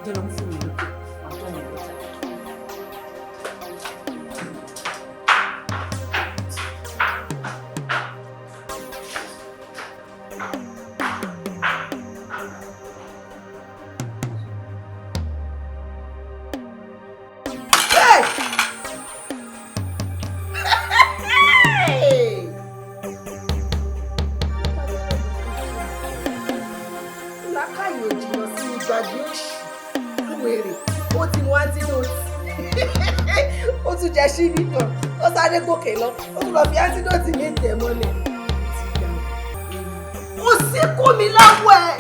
jẹ́ lọ fún mi lókè àtọ́ mi lọ́jà. Síbí kan ó sáré gòkè lọ ó tún lọ fi antidote ní ìtẹ̀ mọ́lẹ̀. Ó sì kú mi lọ́wọ́ ẹ̀.